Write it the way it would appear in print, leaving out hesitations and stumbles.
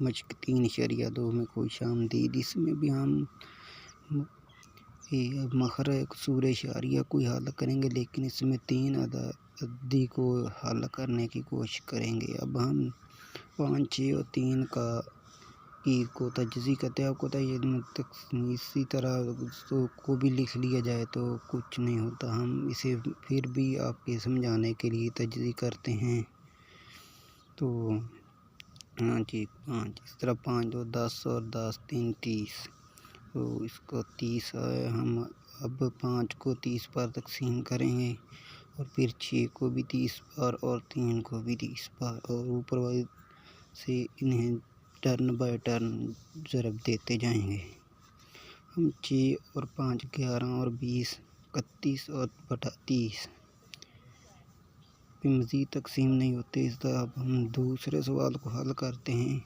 مشق 3.2 میں خوش آمدید۔ اس میں بھی ہم مخرج سورہ اشاریہ کو حل کریں گے، لیکن اس میں 3 عددی کو حل کرنے کی کوشش کریں گے۔ اب ہم 5، 6 اور 3 کو تجزیہ کرتے ہیں۔ آپ کو اسی طرح کو بھی لکھ لیا جائے تو کچھ نہیں ہوتا، ہم اسے پھر بھی آپ کے سمجھانے کے لیے تجزیہ کرتے ہیں۔ تو 5 اس طرح 5 2 10 اور 10 3 30، تو اس کو 30 ہے۔ ہم اب 5 کو 30 پر تقسیم کریں گے، اور پھر 6 کو بھی 30 پر اور 3 کو بھی 30 پر، اور اوپر والے سے انہیں ٹرن بائی ٹرن ضرب دیتے جائیں گے۔ ہم 6 اور 5 11 اور 20 31 اور بٹا 30 پہ مزید تقسیم نہیں ہوتے۔ اس طرح اب ہم دوسرے سوال کو حل کرتے ہیں۔